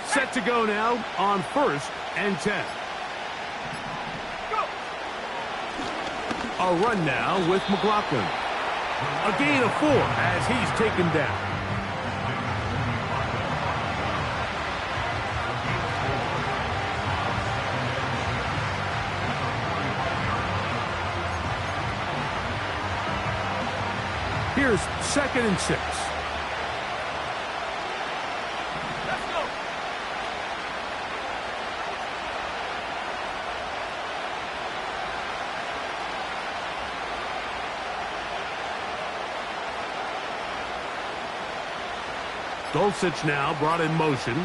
Set to go now on 1st and 10. A run now with McLaughlin. A gain of 4 as he's taken down. Here's 2nd and 6. Dulcich now brought in motion.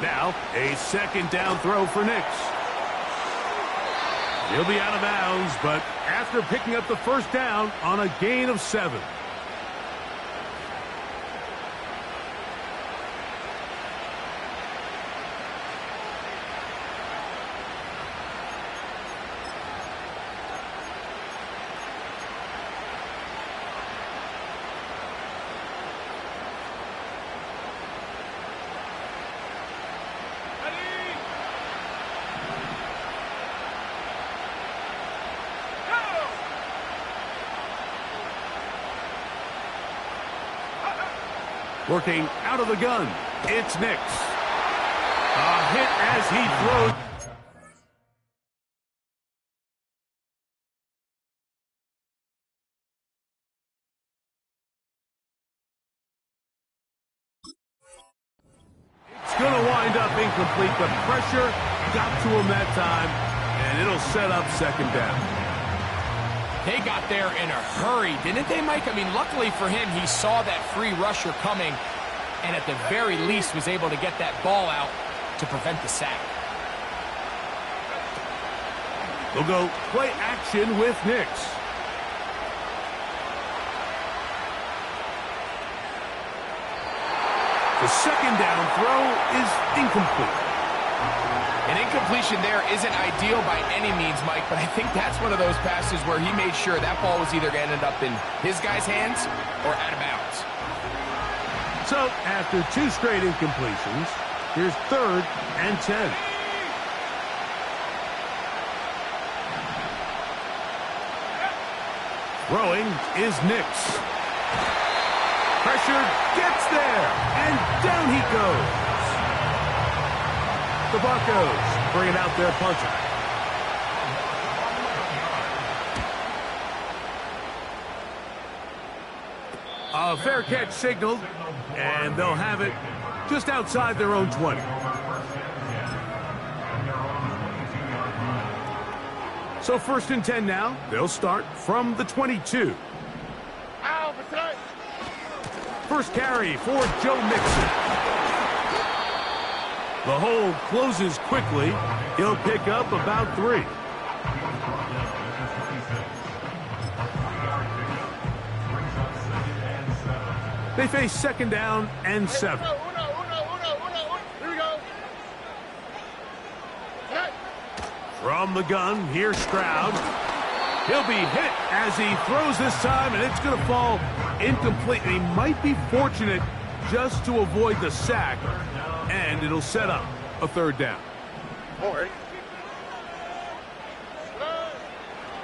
Now a 2nd down throw for Nix. He'll be out of bounds, but after picking up the 1st down on a gain of 7. Working out of the gun, it's Nix. A hit as he throws. It's going to wind up incomplete. The pressure got to him that time, and it'll set up 2nd down. They got there in a hurry, didn't they, Mike? I mean, luckily for him, he saw that free rusher coming and at the very least was able to get that ball out to prevent the sack. They'll go play action with Nix. The 2nd down throw is incomplete. An incompletion there isn't ideal by any means, Mike, but I think that's one of those passes where he made sure that ball was either going to end up in his guy's hands or out of bounds. So, after 2 straight incompletions, here's 3rd and 10. Throwing is Nix. Pressure gets there, and down he goes. The Broncos bringing out their punter. A fair catch signaled, and they'll have it just outside their own 20. So 1st and 10 now. They'll start from the 22. First carry for Joe Mixon. The hold closes quickly. He'll pick up about 3. They face 2nd down and 7. Here we go. From the gun, here's Stroud. He'll be hit as he throws this time, and it's going to fall incomplete. And he might be fortunate just to avoid the sack. And it'll set up a 3rd down.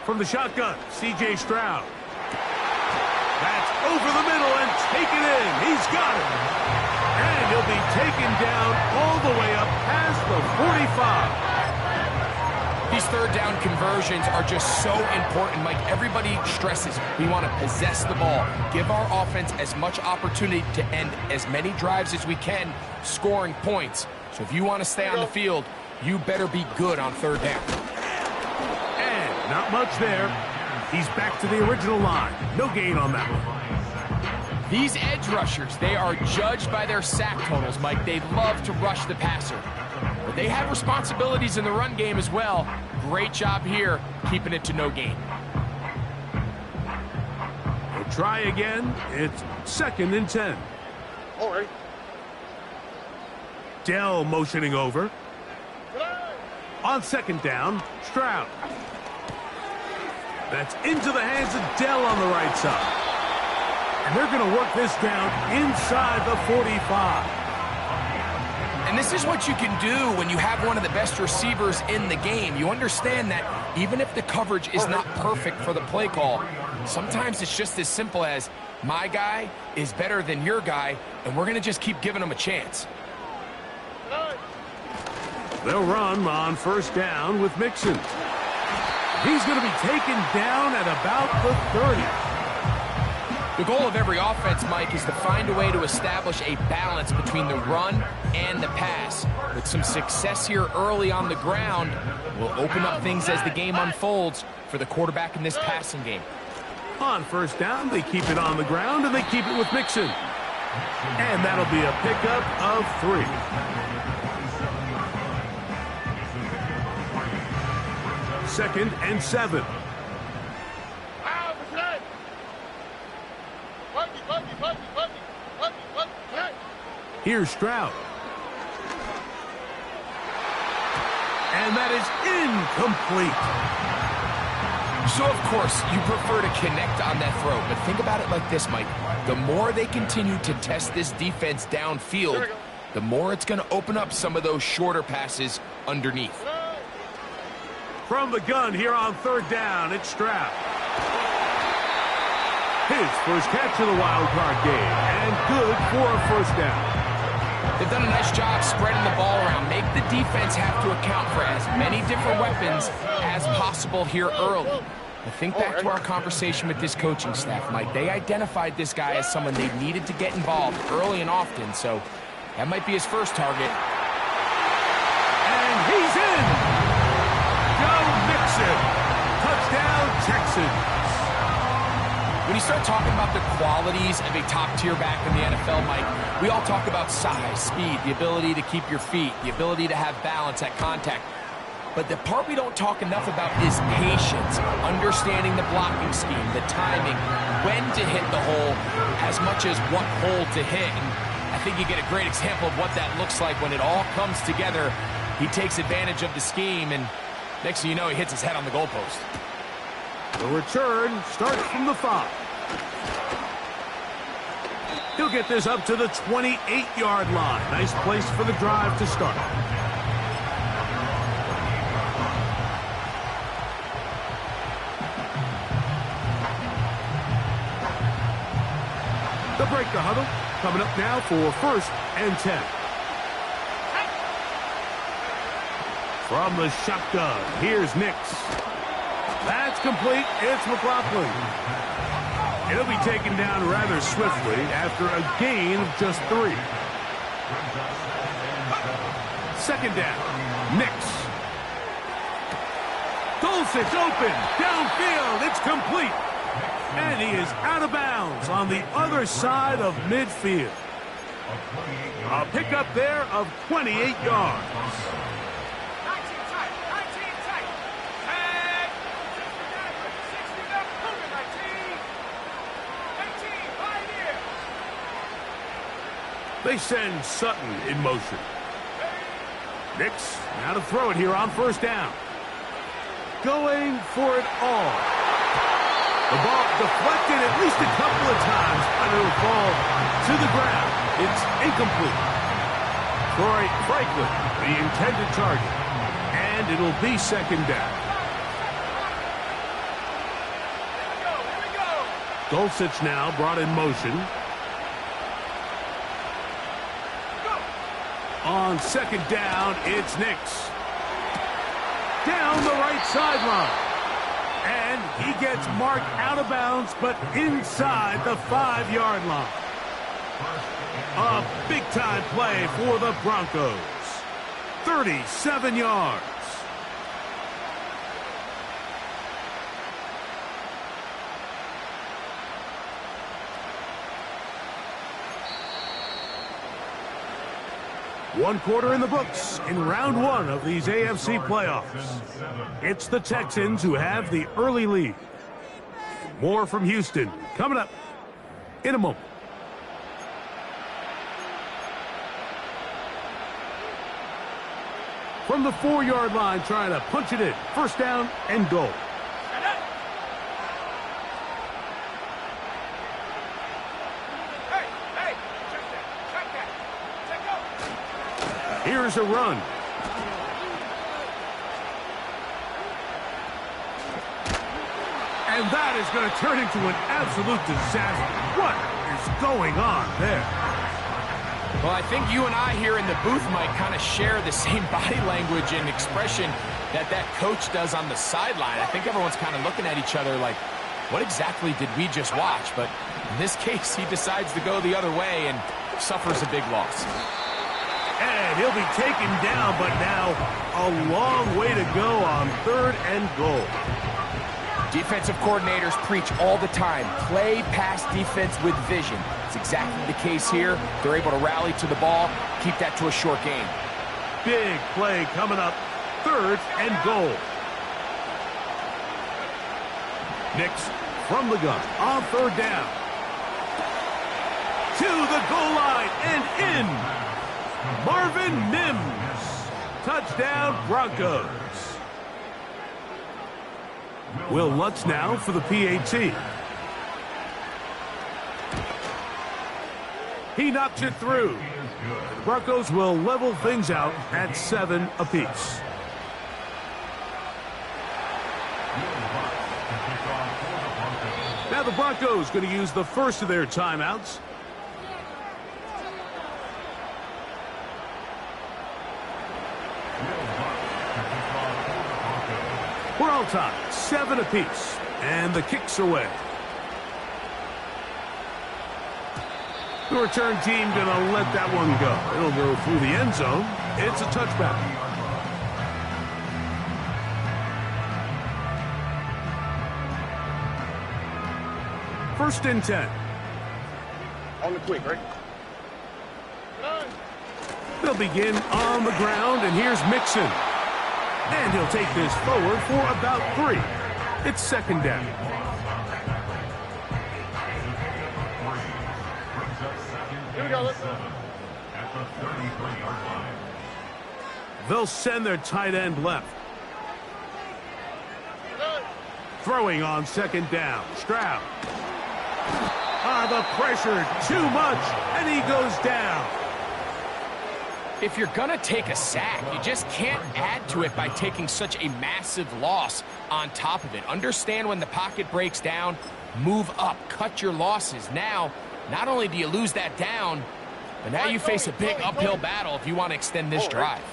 From the shotgun, C.J. Stroud. That's over the middle and taken in. He's got it. And he'll be taken down all the way up past the 45. These 3rd down conversions are just so important, Mike. Everybody stresses we want to possess the ball, give our offense as much opportunity to end as many drives as we can, scoring points. So if you want to stay on the field, you better be good on 3rd down. And not much there. He's back to the original line. No gain on that one. These edge rushers, they are judged by their sack totals, Mike. They love to rush the passer. But they have responsibilities in the run game as well. Great job here, keeping it to no gain. We'll try again. It's 2nd and 10. All right. Dell motioning over. On 2nd down, Stroud. That's into the hands of Dell on the right side. And they're going to work this down inside the 45. And this is what you can do when you have one of the best receivers in the game. You understand that even if the coverage is not perfect for the play call, sometimes it's just as simple as, my guy is better than your guy, and we're going to just keep giving him a chance. They'll run on first down with Mixon. He's going to be taken down at about the 30. The goal of every offense, Mike, is to find a way to establish a balance between the run and the pass. With some success here early on the ground, will open up things as the game unfolds for the quarterback in this passing game. On first down, they keep it on the ground, and they keep it with Mixon. And that'll be a pickup of 3. Second and 7. Here's Stroud. And that is incomplete. So, of course, you prefer to connect on that throw, but think about it like this, Mike. The more they continue to test this defense downfield, the more it's going to open up some of those shorter passes underneath. From the gun here on third down, it's Stroud. His first catch of the wild card game, and good for a first down. They've done a nice job spreading the ball around. Make the defense have to account for as many different weapons as possible here early. But think back to our conversation with this coaching staff, Mike. They identified this guy as someone they needed to get involved early and often, so that might be his first target. And he's in! Joe Mixon! Touchdown, Texans! When you start talking about the qualities of a top-tier back in the NFL, Mike, we all talk about size, speed, the ability to keep your feet, the ability to have balance at contact. But the part we don't talk enough about is patience, understanding the blocking scheme, the timing, when to hit the hole, as much as what hole to hit. And I think you get a great example of what that looks like when it all comes together. He takes advantage of the scheme, and next thing you know, he hits his head on the goalpost. The return starts from the 5. He'll get this up to the 28-yard line. Nice place for the drive to start. They'll break the huddle. Coming up now for first and 10. From the shotgun, here's Nix. That's complete. It's McLaughlin. He'll be taken down rather swiftly after a gain of just 3. Second down. Nix. Dulcich open. Downfield. It's complete. And he is out of bounds on the other side of midfield. A pickup there of 28 yards. They send Sutton in motion. Nix, now to throw it here on first down. Going for it all. The ball deflected at least a couple of times, but it'll fall to the ground. It's incomplete. Troy Franklin, the intended target. And it'll be second down. Dulcich now brought in motion. On second down, it's Nix. Down the right sideline. And he gets marked out of bounds, but inside the 5-yard line. A big-time play for the Broncos. 37 yards. One quarter in the books in round 1 of these AFC playoffs. It's the Texans who have the early lead. More from Houston coming up in a moment. From the 4-yard line, trying to punch it in. First down and goal. Here's a run. And that is going to turn into an absolute disaster. What is going on there? Well, I think you and I here in the booth might kind of share the same body language and expression that coach does on the sideline. I think everyone's kind of looking at each other like, what exactly did we just watch? But in this case, he decides to go the other way and suffers a big loss. And he'll be taken down, but now a long way to go on 3rd and goal. Defensive coordinators preach all the time, play pass defense with vision. It's exactly the case here. They're able to rally to the ball, keep that to a short game. Big play coming up, 3rd and goal. Nix from the gun on 3rd down. To the goal line and in. Marvin Mims. Touchdown, Broncos. Will Lutz now for the PAT. He knocks it through. The Broncos will level things out at 7 apiece. Now the Broncos going to use the first of their timeouts. We're all tied, 7 apiece, and the kick's away. The return team going to let that one go. It'll go through the end zone. It's a touchback. First and 10. On the quick, right? They'll begin on the ground, and here's Mixon. And he'll take this forward for about 3. It's 2nd down. Here we go, let's go. They'll send their tight end left. Throwing on 2nd down. Stroud. The pressure, too much, and he goes down. If you're going to take a sack, you just can't add to it by taking such a massive loss on top of it. Understand when the pocket breaks down, move up, cut your losses. Now, not only do you lose that down, but now you face a big uphill battle if you want to extend this drive.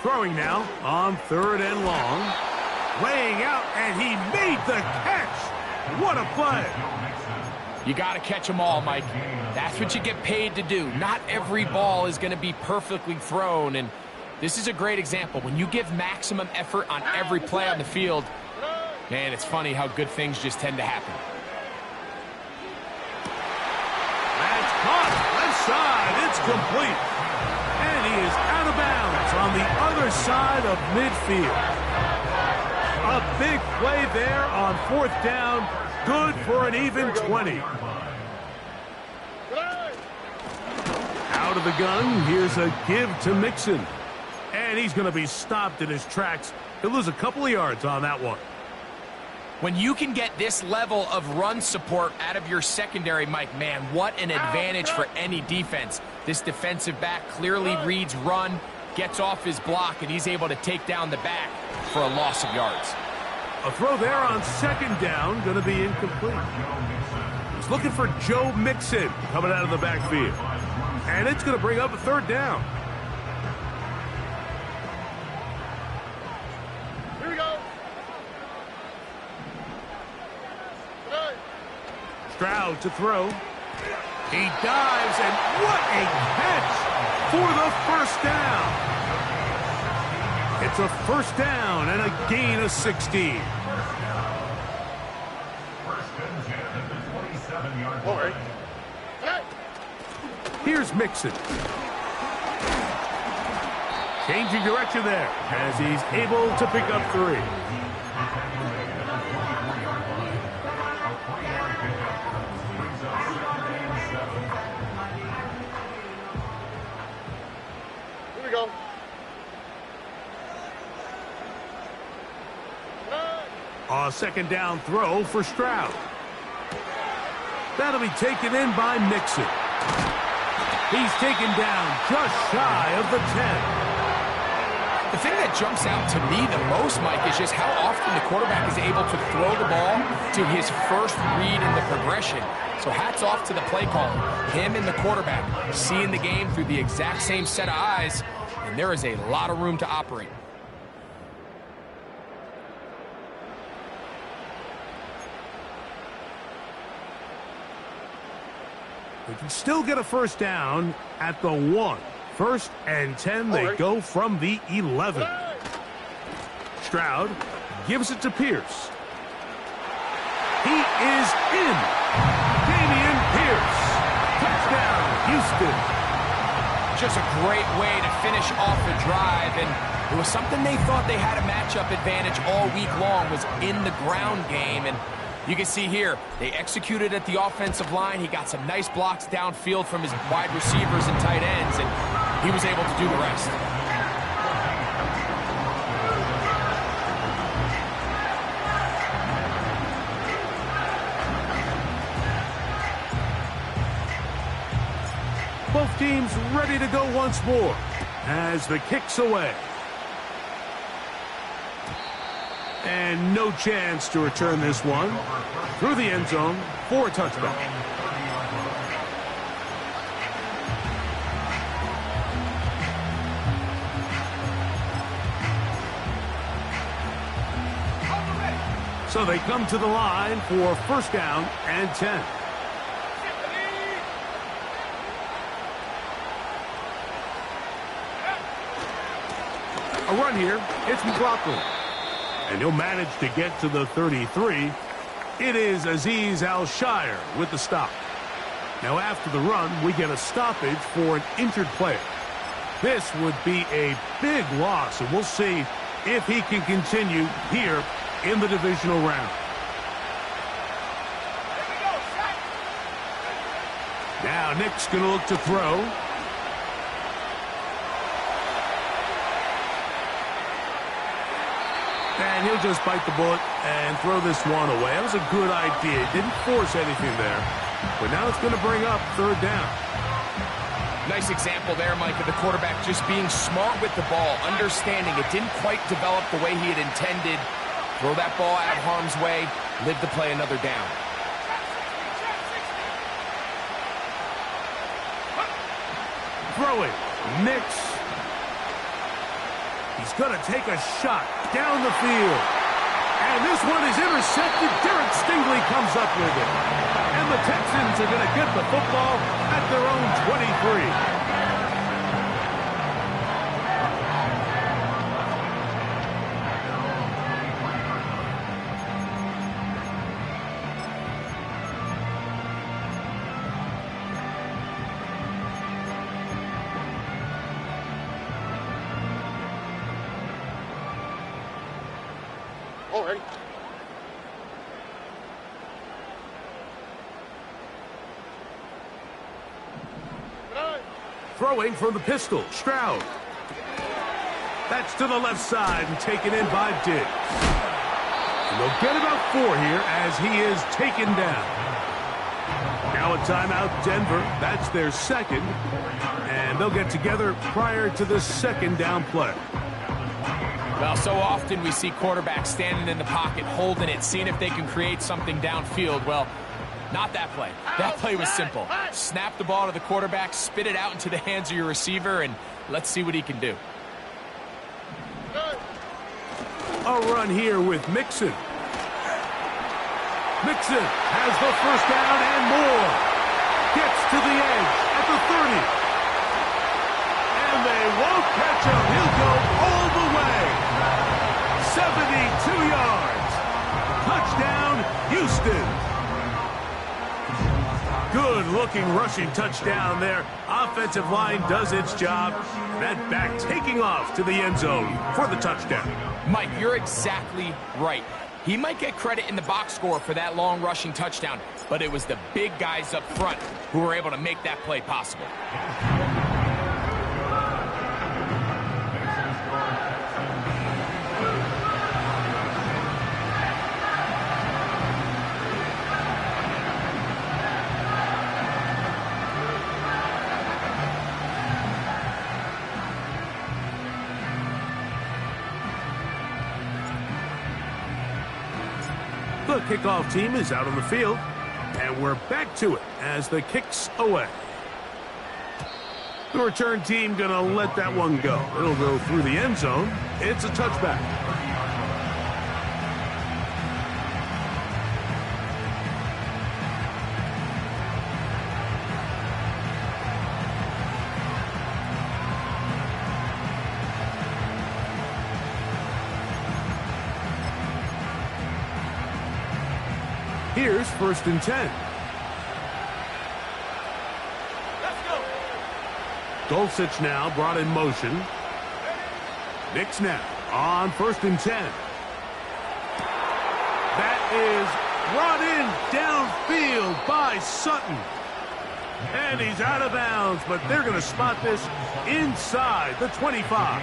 Throwing now on 3rd and long. Laying out, and he made the catch. What a play. You got to catch them all, Mike. That's what you get paid to do. Not every ball is going to be perfectly thrown, and this is a great example. When you give maximum effort on every play on the field, man, it's funny how good things just tend to happen. That's caught. Left side. It's complete. And he is out of bounds on the other side of midfield. A big play there on 4th down. Good for an even 20. Out of the gun, here's a give to Mixon. And he's going to be stopped in his tracks. He'll lose a couple of yards on that one. When you can get this level of run support out of your secondary, Mike, man, what an advantage for any defense. This defensive back clearly reads run, gets off his block, and he's able to take down the back for a loss of yards. A throw there on 2nd down, going to be incomplete. He's looking for Joe Mixon coming out of the backfield. And it's going to bring up a 3rd down. Here we go. Stroud to throw. He dives, and what a catch for the 1st down. It's a 1st down and a gain of 16. All right. Here's Mixon. Changing direction there as he's able to pick up 3. Here we go. A 2nd down throw for Stroud. That'll be taken in by Mixon. He's taken down just shy of the 10. The thing that jumps out to me the most, Mike, is just how often the quarterback is able to throw the ball to his first read in the progression. So hats off to the play caller. Him and the quarterback seeing the game through the exact same set of eyes, and there is a lot of room to operate. We can still get a first down at the 1. 1st and 10, they go from the 11. Stroud gives it to Pierce. He is in. Dameon Pierce. Touchdown, Houston. Just a great way to finish off the drive, and it was something they thought they had a matchup advantage all week long, was in the ground game, and you can see here, they executed at the offensive line. He got some nice blocks downfield from his wide receivers and tight ends, and he was able to do the rest. Both teams ready to go once more as the kick's away. And no chance to return this one through the end zone for a touchdown. So they come to the line for first down and 10. A run here. It's McLaughlin. And he'll manage to get to the 33. It is Azeez Al-Shaair with the stop. Now after the run, we get a stoppage for an injured player. This would be a big loss, and we'll see if he can continue here in the divisional round. Now Nick's going to look to throw. And he'll just bite the bullet and throw this one away. That was a good idea. Didn't force anything there. But now it's going to bring up third down. Nice example there, Mike, of the quarterback just being smart with the ball, understanding it didn't quite develop the way he had intended. Throw that ball out of harm's way, live to play another down. Throwing. Nix. He's going to take a shot down the field. And this one is intercepted. Derek Stingley comes up with it. And the Texans are going to get the football at their own 23. All right. Throwing from the pistol, Stroud. That's to the left side and taken in by Diggs. And they'll get about 4 here as he is taken down. Now a timeout, Denver. That's their second. And they'll get together prior to the second down play. Well, so often we see quarterbacks standing in the pocket, holding it, seeing if they can create something downfield. Well, not that play. That play was simple. Snap the ball to the quarterback, spit it out into the hands of your receiver, and let's see what he can do. A run here with Mixon. Mixon has the first down and more. Gets to the edge at the 30. And they won't catch him. He'll go all the way. 72 yards. Touchdown, Houston. Good-looking rushing touchdown there. Offensive line does its job. That back taking off to the end zone for the touchdown. Mike, you're exactly right. He might get credit in the box score for that long rushing touchdown, but it was the big guys up front who were able to make that play possible. kickoff team is out on the field, and we're back to it as the kick's away. The return team going to let that one go. It'll go through the end zone. It's a touchback. Here's 1st and 10. Dulcich now brought in motion. Nix now on 1st and 10. That is brought in downfield by Sutton. And he's out of bounds, but they're going to spot this inside the 25.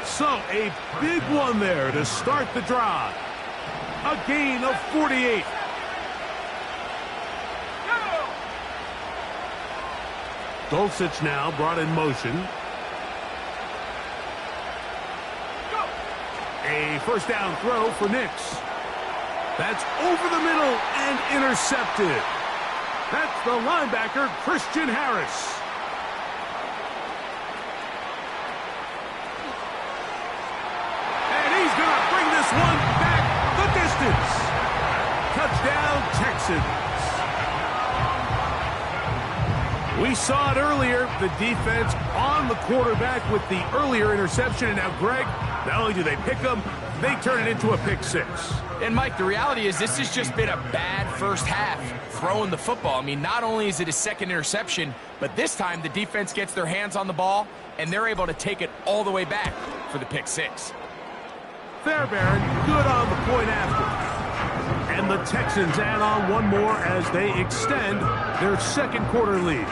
So a big one there to start the drive. A gain of 48. Dulcich now brought in motion. A 1st down throw for Nix. That's over the middle and intercepted. That's the linebacker, Christian Harris. And he's going to bring this one back the distance. Touchdown, Texans. We saw it earlier, the defense on the quarterback with the earlier interception. And now, Greg, not only do they pick them, they turn it into a pick 6. And, Mike, the reality is this has just been a bad first half throwing the football. I mean, not only is it a 2nd interception, but this time the defense gets their hands on the ball, and they're able to take it all the way back for the pick 6. Fairbairn, good on the point after. And the Texans add on one more as they extend their 2nd quarter lead.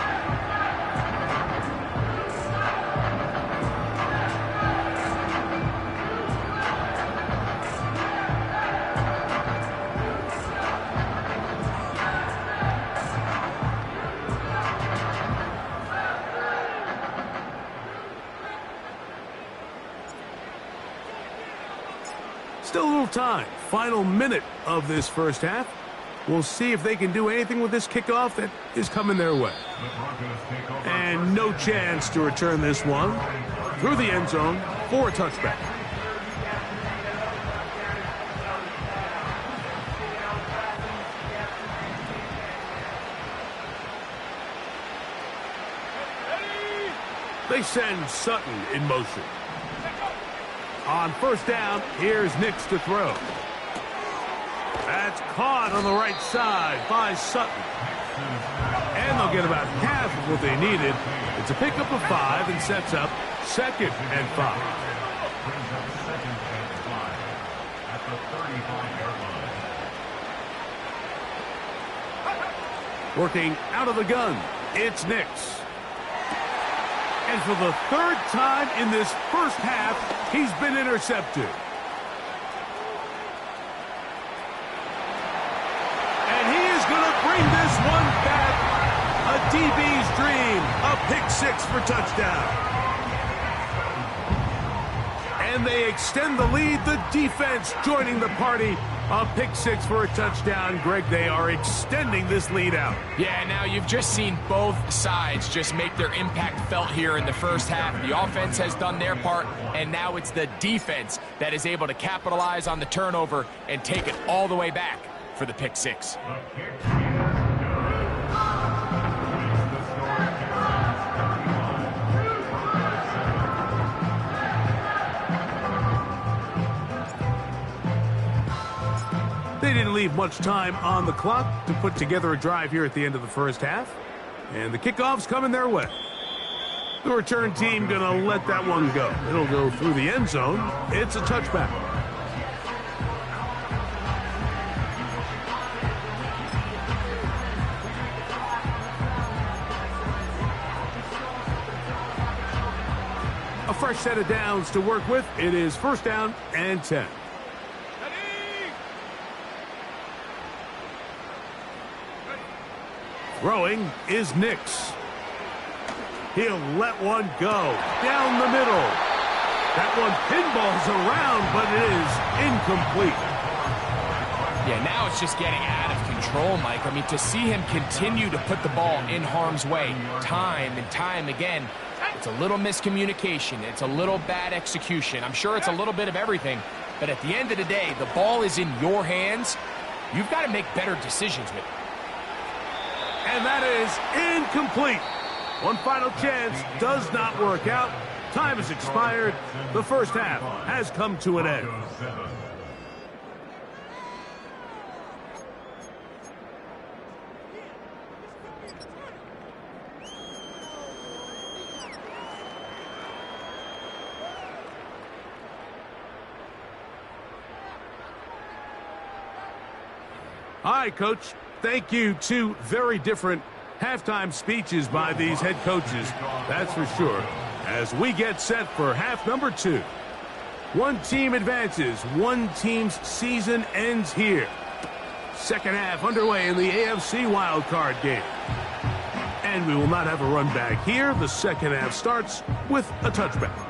Still a little time. Final minute of this first half. We'll see if they can do anything with this kickoff that is coming their way. And no chance to return this one through the end zone for a touchback. They send Sutton in motion. On 1st down, here's Nix to throw. That's caught on the right side by Sutton. And they'll get about half of what they needed. It's a pickup of 5 and sets up 2nd and 5. Working out of the gun, it's Nix. And for the 3rd time in this first half, he's been intercepted. And he is going to bring this one back. A DB's dream. A pick 6 for touchdown. And they extend the lead. The defense joining the party. A pick 6 for a touchdown. Greg, they are extending this lead out. Yeah, now you've just seen both sides just make their impact felt here in the first half. The offense has done their part, and now it's the defense that is able to capitalize on the turnover and take it all the way back for the pick 6. They didn't leave much time on the clock to put together a drive here at the end of the first half. And the kickoff's coming their way. The return team going to let that one go. It'll go through the end zone. It's a touchback. A fresh set of downs to work with. It is 1st down and 10. Throwing is Nix. He'll let one go down the middle. That one pinballs around, but it is incomplete. Yeah, now it's just getting out of control, Mike. I mean, to see him continue to put the ball in harm's way time and time again, it's a little miscommunication. It's a little bad execution. I'm sure it's a little bit of everything. But at the end of the day, the ball is in your hands. You've got to make better decisions with it. And that is incomplete. One final chance does not work out. Time has expired. The first half has come to an end. Hi, Coach. Thank you. Two very different halftime speeches by these head coaches, that's for sure, as we get set for half number 2. One team advances. One team's season ends here. Second half underway in the AFC wildcard game. And we will not have a run back here. The second half starts with a touchback.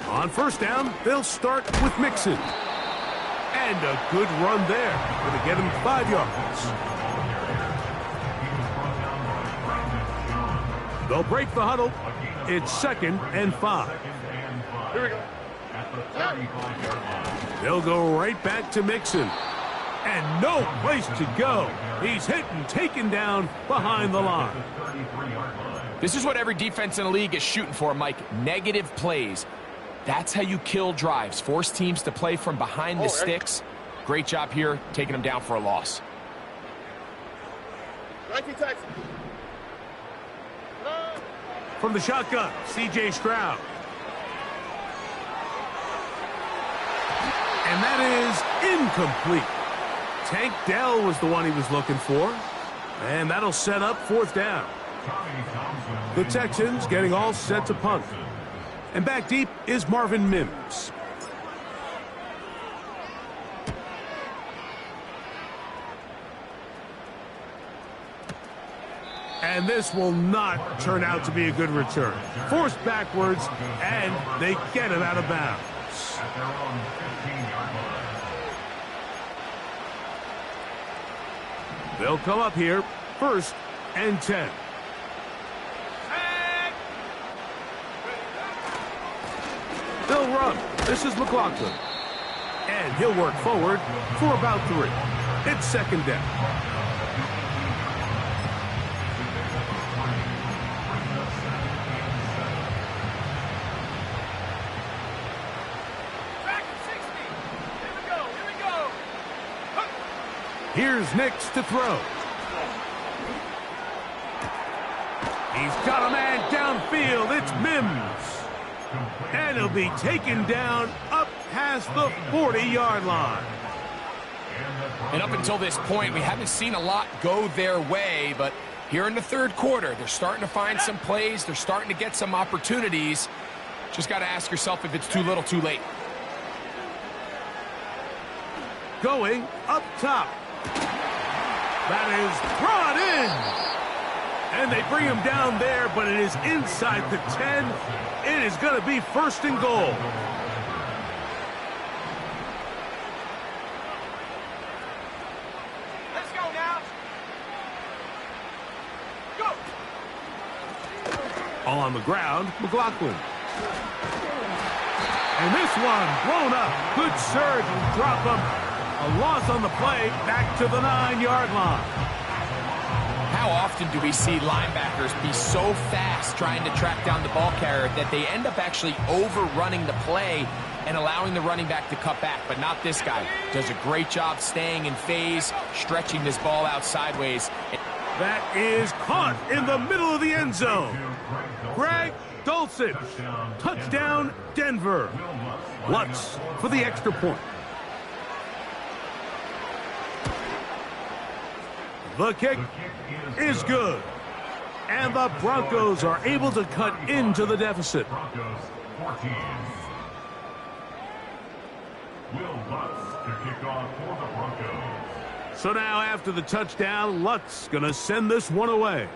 On first down, they'll start with Mixon. And a good run there. Going to get him 5 yards. They'll break the huddle. It's 2nd and 5. Here we go. They'll go right back to Mixon. And no place to go. He's hit and taken down behind the line. This is what every defense in the league is shooting for, Mike. Negative plays. That's how you kill drives. Force teams to play from behind the sticks. Great job here, taking them down for a loss. From the shotgun, C.J. Stroud. And that is incomplete. Tank Dell was the one he was looking for. And that'll set up 4th down. The Texans getting all set to punt. And back deep is Marvin Mims. And this will not turn out to be a good return. Forced backwards, and they get it out of bounds. They'll come up here, 1st and 10. They'll run. This is McLaughlin. And he'll work forward for about 3. It's 2nd down. Here's Nix to throw. He's got a man downfield. It's Mims. And he'll be taken down up past the 40-yard line. And up until this point, we haven't seen a lot go their way, but here in the 3rd quarter, they're starting to find some plays. They're starting to get some opportunities. Just got to ask yourself if it's too little, too late. Going up top. That is brought in. And they bring him down there, but it is inside the 10. It is going to be 1st and goal. Let's go now. Go. On the ground, McLaughlin. And this one blown up. Good surge and drop him. A loss on the play, back to the 9-yard line. How often do we see linebackers be so fast trying to track down the ball carrier that they end up actually overrunning the play and allowing the running back to cut back? But not this guy. Does a great job staying in phase, stretching this ball out sideways. That is caught in the middle of the end zone. Greg Dulcich. Touchdown, Denver. Lutz for the extra point. The kick is good. And the Broncos are able to cut into the deficit. Broncos 14. Will Lutz to kick off for the Broncos. So now after the touchdown, Lutz going to send this one away.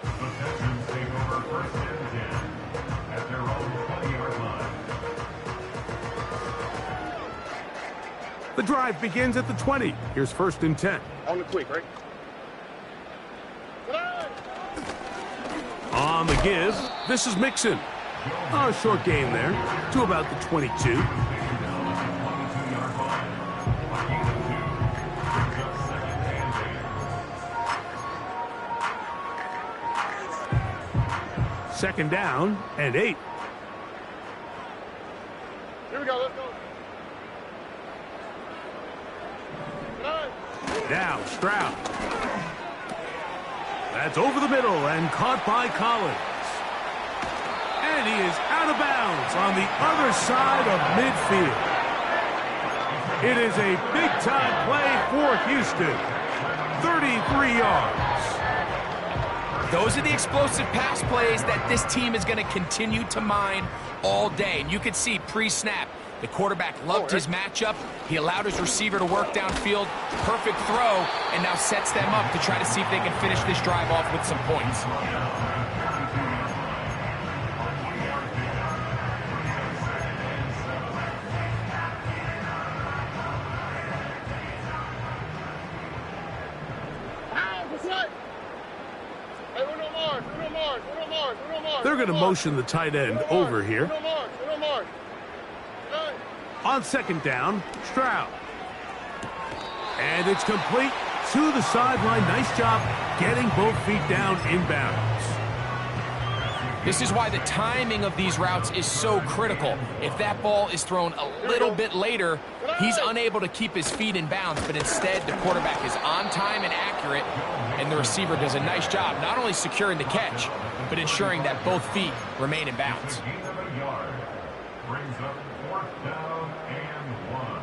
The Texans take over first and 10 at their own 20-yard line. The drive begins at the 20. Here's first and 10. On the quick, right? On the give, this is Mixon. A short game there to about the 22. Second down and 8. Here we go, let's go. Now Stroud. That's over the middle and caught by Collins. And he is out of bounds on the other side of midfield. It is a big-time play for Houston. 33 yards. Those are the explosive pass plays that this team is going to continue to mine all day. And you can see pre-snap, the quarterback loved his matchup. He allowed his receiver to work downfield. Perfect throw, and now sets them up to try to see if they can finish this drive off with some points. They're going to motion the tight end over here. On second down, Stroud. And it's complete to the sideline. Nice job getting both feet down inbounds. This is why the timing of these routes is so critical. If that ball is thrown a little bit later, he's unable to keep his feet in bounds, but instead the quarterback is on time and accurate, and the receiver does a nice job not only securing the catch, but ensuring that both feet remain in bounds. Brings up fourth down and 1.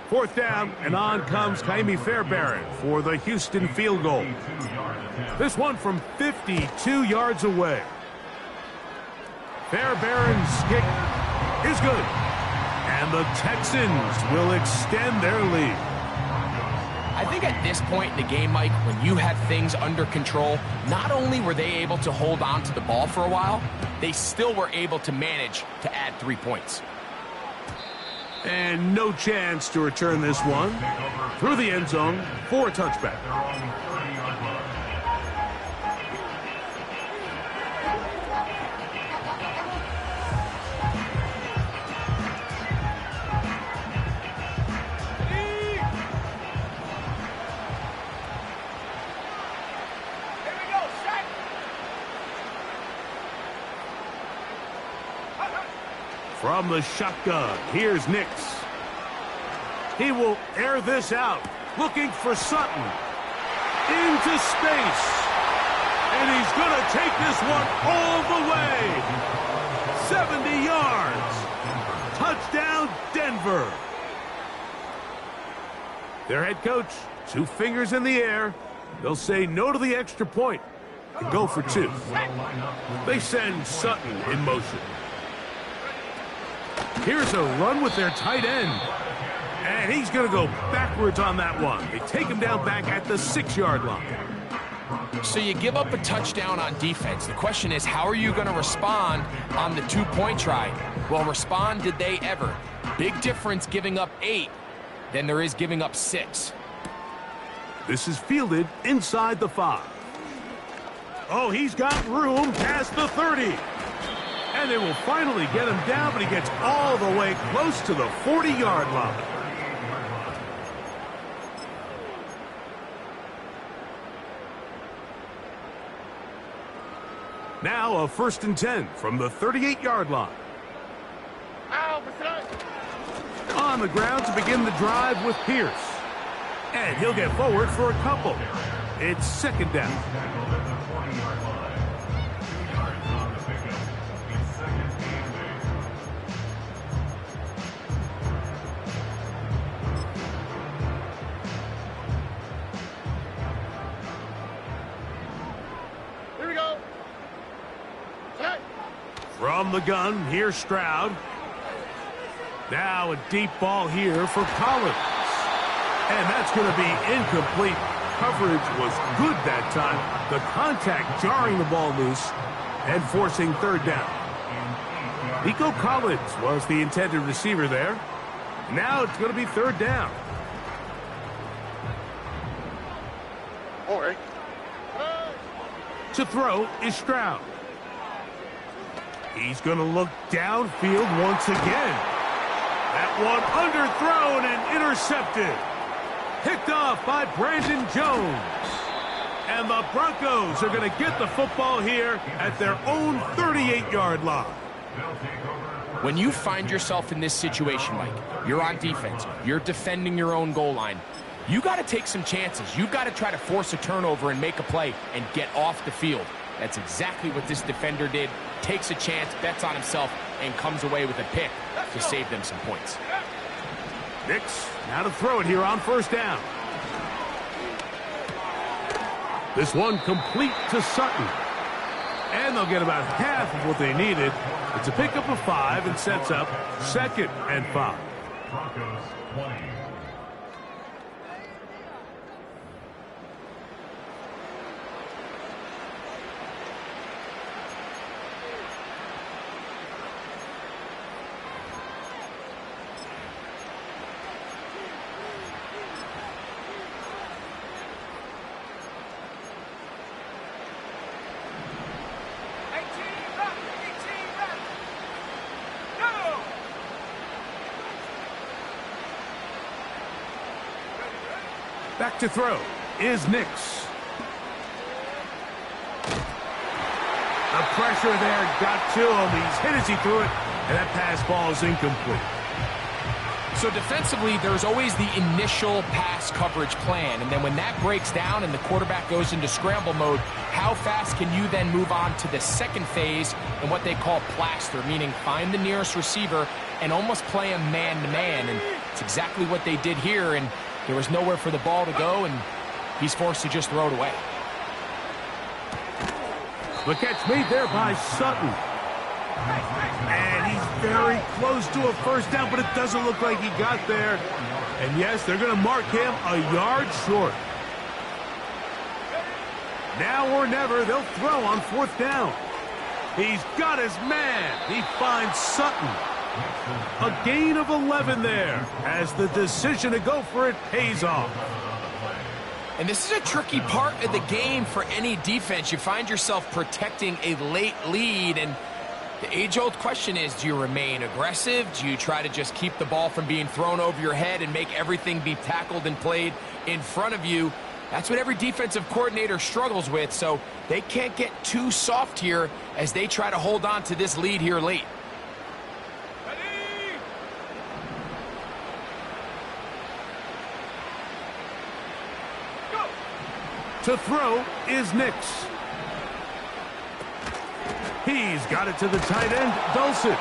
Fourth down, and on comes Ka'imi Fairbairn for the Houston field goal. This one from 52 yards away. Fairbairn's kick is good. And the Texans will extend their lead. I think at this point in the game, Mike, when you have things under control, not only were they able to hold on to the ball for a while, they still were able to manage to add 3 points. And no chance to return this one through the end zone for a touchback. From the shotgun, here's Nix. He will air this out, looking for Sutton. Into space. And he's going to take this one all the way. 70 yards. Touchdown, Denver. Their head coach, 2 fingers in the air. They'll say no to the extra point and go for 2. They send Sutton in motion. Here's a run with their tight end. And he's going to go backwards on that one. They take him down back at the 6-yard line. So you give up a touchdown on defense. The question is, how are you going to respond on the 2-point try? Well, respond did they ever? Big difference giving up 8 than there is giving up 6. This is fielded inside the 5. Oh, he's got room past the 30. And they will finally get him down, but he gets all the way close to the 40-yard line. Now a 1st and 10 from the 38-yard line. On the ground to begin the drive with Pierce. And he'll get forward for a couple. It's 2nd down. From From the gun, here's Stroud. Now a deep ball here for Collins. And that's going to be incomplete. Coverage was good that time. The contact jarring the ball loose and forcing third down. Nico Collins was the intended receiver there. Now it's going to be third down. All right. To throw is Stroud. He's going to look downfield once again. That one underthrown and intercepted. Picked off by Brandon Jones. And the Broncos are going to get the football here at their own 38-yard line. When you find yourself in this situation, Mike, you're on defense, you're defending your own goal line, you got to take some chances. You've got to try to force a turnover and make a play and get off the field. That's exactly what this defender did. Takes a chance, bets on himself, and comes away with a pick to save them some points. Nix now to throw it here on first down. This one complete to Sutton. And they'll get about half of what they needed. It's a pickup of 5 and sets up 2nd and 5. Broncos 20. Back to throw is Nix. The pressure there got to him. He's hit as he threw it, and that pass ball is incomplete. So defensively, there's always the initial pass coverage plan, and then when that breaks down and the quarterback goes into scramble mode, how fast can you then move on to the second phase and what they call plaster, meaning find the nearest receiver and almost play him man-to-man, and it's exactly what they did here, and there was nowhere for the ball to go, and he's forced to just throw it away. The catch made there by Sutton. And he's very close to a first down, but it doesn't look like he got there. And yes, they're going to mark him a yard short. Now or never, they'll throw on fourth down. He's got his man. He finds Sutton. A gain of 11 there as the decision to go for it pays off. And this is a tricky part of the game for any defense. You find yourself protecting a late lead, and the age-old question is, do you remain aggressive? Do you try to just keep the ball from being thrown over your head and make everything be tackled and played in front of you? That's what every defensive coordinator struggles with, so they can't get too soft here as they try to hold on to this lead here late. To throw is Nix. He's got it to the tight end, Dulcich.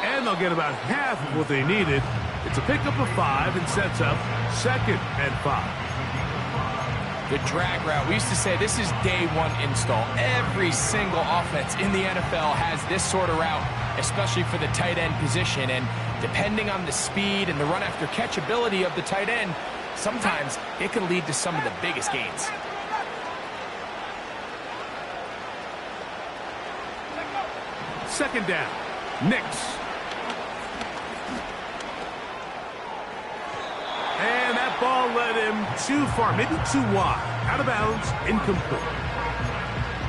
And they'll get about half of what they needed. It's a pickup of 5 and sets up 2nd and 5. The drag route. We used to say this is day one install. Every single offense in the NFL has this sort of route, especially for the tight end position. And depending on the speed and the run after catch ability of the tight end, sometimes it can lead to some of the biggest gains. Second down, Nix. And that ball led him too far, maybe too wide. Out of bounds, incomplete.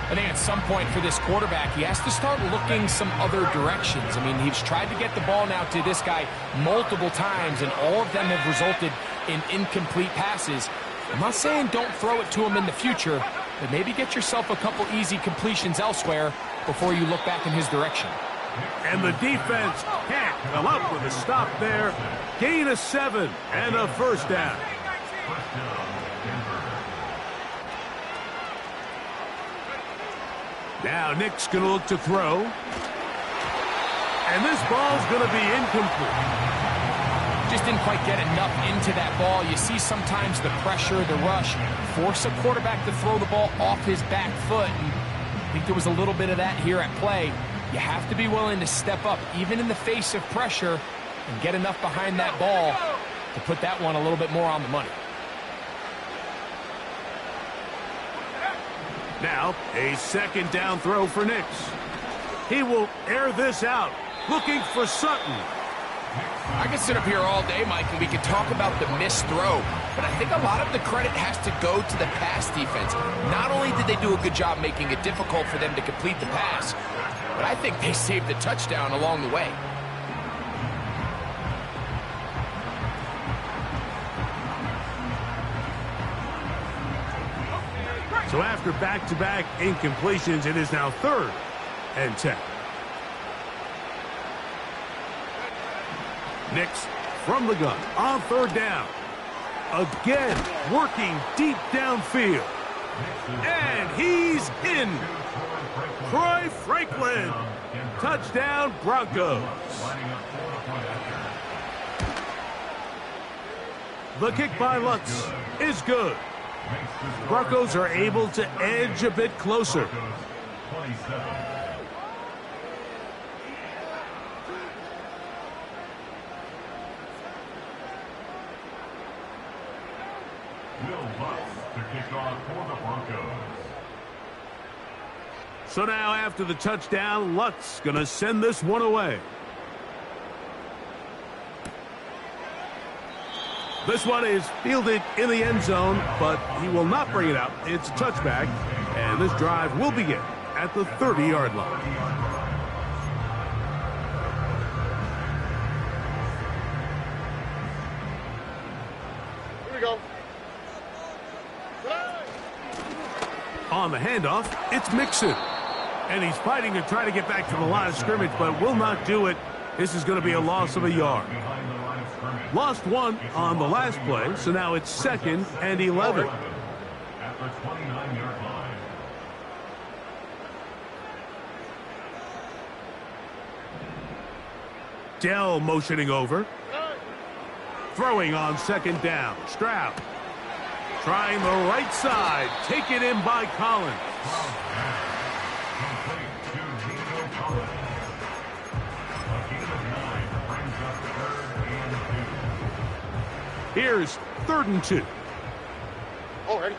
I think at some point for this quarterback, he has to start looking some other directions. I mean, he's tried to get the ball now to this guy multiple times, and all of them have resulted in incomplete passes. I'm not saying don't throw it to him in the future, but maybe get yourself a couple easy completions elsewhere before you look back in his direction. And the defense can't come up with a stop there. Gain of 7 and a first down. Now Nick's going to look to throw. And this ball's going to be incomplete. Just didn't quite get enough into that ball. You see sometimes the pressure, the rush, force a quarterback to throw the ball off his back foot. And I think there was a little bit of that here at play. You have to be willing to step up, even in the face of pressure, and get enough behind that ball to put that one a little bit more on the money. Now, a second down throw for Nix. He will air this out, looking for Sutton. I can sit up here all day, Mike, and we can talk about the missed throw, but I think a lot of the credit has to go to the pass defense. Not only did they do a good job making it difficult for them to complete the pass, but I think they saved the touchdown along the way. So after back-to-back incompletions, it is now 3rd and 10. Nix from the gun on 3rd down. Again, working deep downfield. And he's in. Troy Franklin. Touchdown, Broncos. The kick by Lutz is good. Broncos are able to edge a bit closer. So now after the touchdown, Lutz gonna send this one away. This one is fielded in the end zone, but he will not bring it out. It's a touchback, and this drive will begin at the 30-yard line. Here we go. On the handoff, it's Mixon. And he's fighting to try to get back to the line of scrimmage, but will not do it. This is going to be a loss of a yard. Lost one on the last play, so now it's 2nd and 11. At the 29-yard line. Dell motioning over. Throwing on 2nd down. Stroud trying the right side. Taken in by Collins. Here's 3rd and 2. Already.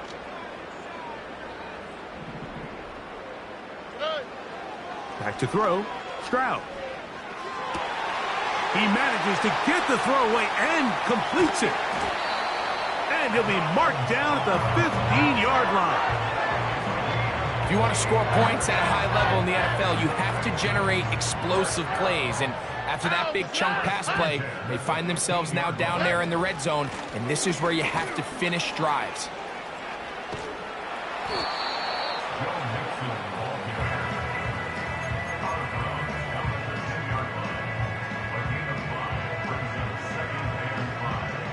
Back to throw. Stroud. He manages to get the throw away and completes it. And he'll be marked down at the 15-yard line. If you want to score points at a high level in the NFL, you have to generate explosive plays. And after that big chunk pass play, they find themselves now down there in the red zone, and this is where you have to finish drives.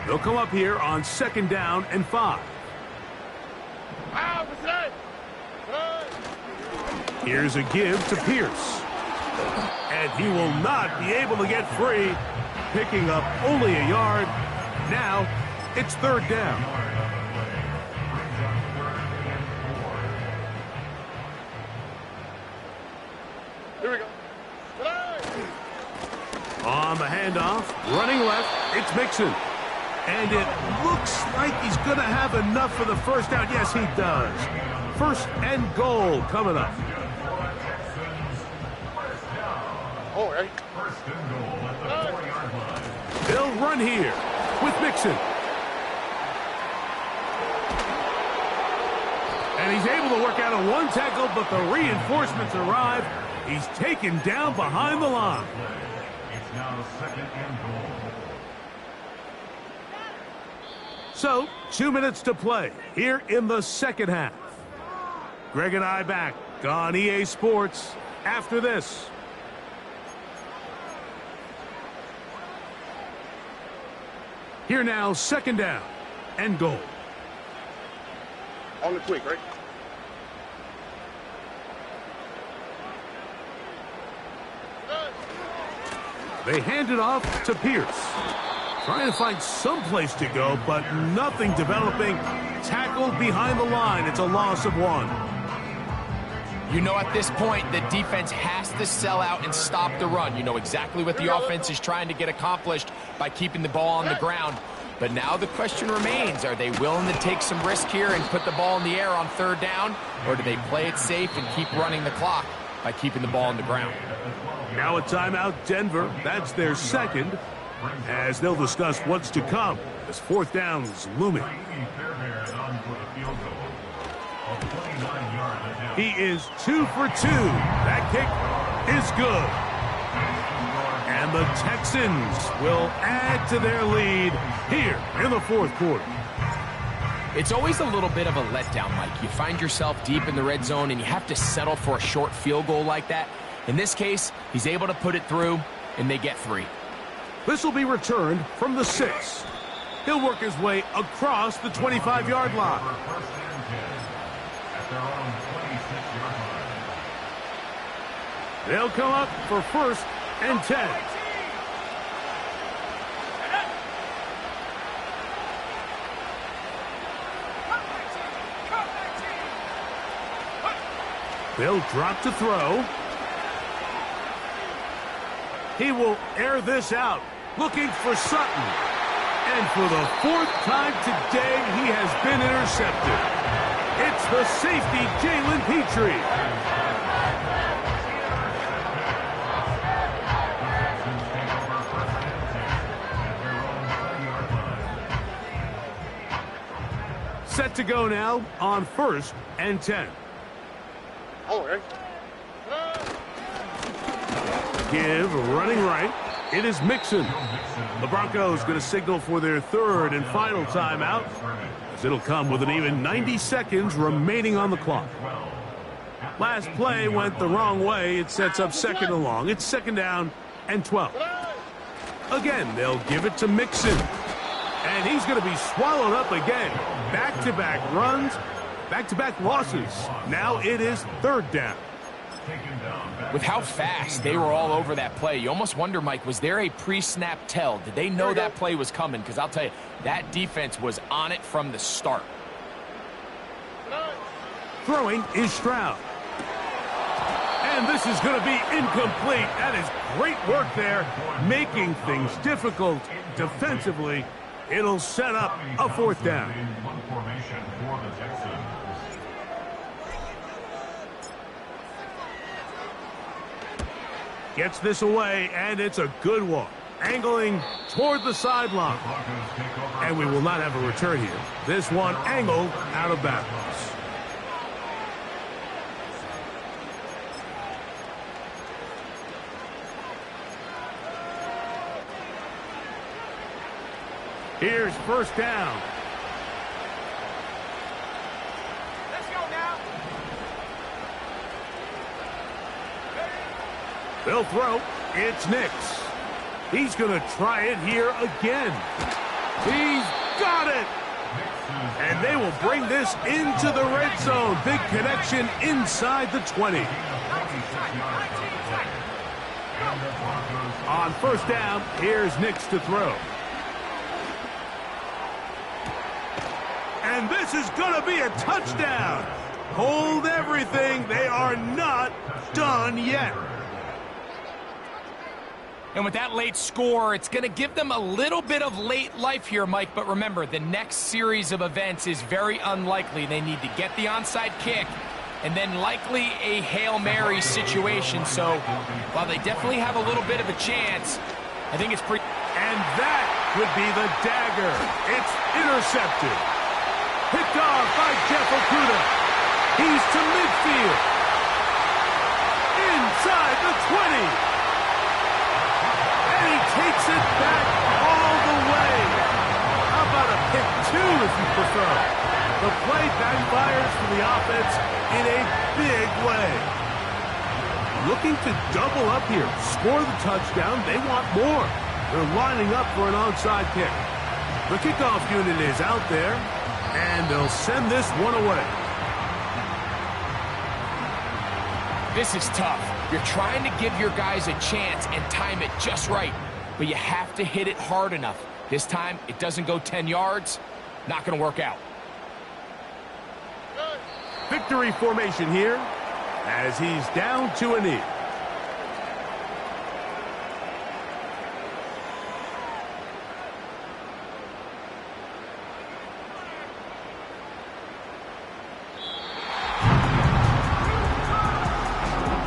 They'll come up here on 2nd down and 5. Here's a give to Pierce. And he will not be able to get free, picking up only a yard. Now it's 3rd down. Here we go. On the handoff, running left, it's Mixon. And it looks like he's going to have enough for the 1st down. Yes, he does. 1st and goal coming up. Already. They'll run here with Mixon. And he's able to work out a 1 tackle, but the reinforcements arrive. He's taken down behind the line. It's now 2nd and goal. So, 2 minutes to play here in the 2nd half. Greg and I back on EA Sports after this. Here now, 2nd down and goal. On the quick, right? They hand it off to Pierce. Trying to find some place to go, but nothing developing. Tackled behind the line. It's a loss of 1. You know at this point the defense has to sell out and stop the run. You know exactly what the offense is trying to get accomplished by keeping the ball on the ground. But now the question remains, are they willing to take some risk here and put the ball in the air on third down? Or do they play it safe and keep running the clock by keeping the ball on the ground? Now a timeout, Denver. That's their second, as they'll discuss what's to come as fourth down is looming. He is 2 for 2. That kick is good. And the Texans will add to their lead here in the fourth quarter. It's always a little bit of a letdown, Mike. You find yourself deep in the red zone and you have to settle for a short field goal like that. In this case, he's able to put it through, and they get 3. This will be returned from the 6. He'll work his way across the 25-yard line. They'll come up for first and 10. They'll drop to throw. He will air this out, looking for Sutton. And for the 4th time today, he has been intercepted. It's the safety, Jalen Petrie. Set to go now on first and 10. Give running right. It is Mixon. The Broncos going to signal for their third and final timeout, as it'll come with an even 90 seconds remaining on the clock. Last play went the wrong way. It sets up second and long. It's second down and 12. Again, they'll give it to Mixon. And he's going to be swallowed up again. Back-to-back runs, back-to-back losses. Now it is third down. With how fast they were all over that play, you almost wonder, Mike, was there a pre-snap tell? Did they know that play was coming? Because I'll tell you, that defense was on it from the start. Throwing is Stroud. And this is going to be incomplete. That is great work there, making things difficult defensively. It'll set up a fourth down. Gets this away, and it's a good one. Angling toward the sideline. And we will not have a return here. This one angled out of bounds. Here's first down. Let's go now. They'll throw. It's Nix. He's going to try it here again. He's got it. And they will bring this into the red zone. Big connection inside the 20. On first down, here's Nix to throw. And this is going to be a touchdown. Hold everything. They are not done yet. And with that late score, it's going to give them a little bit of late life here, Mike. But remember, the next series of events is very unlikely. They need to get the onside kick and then likely a Hail Mary situation. So while they definitely have a little bit of a chance, I think it's pretty... And that could be the dagger. It's intercepted. Picked off by Jeff Okudah. He's to midfield. Inside the 20. And he takes it back all the way. How about a pick 2 if you prefer? The play backfires for the offense in a big way. Looking to double up here. Score the touchdown. They want more. They're lining up for an onside kick. The kickoff unit is out there, and they'll send this one away. This is tough. You're trying to give your guys a chance and time it just right, but you have to hit it hard enough. This time, it doesn't go 10 yards. Not going to work out. Victory formation here. as he's down to a knee.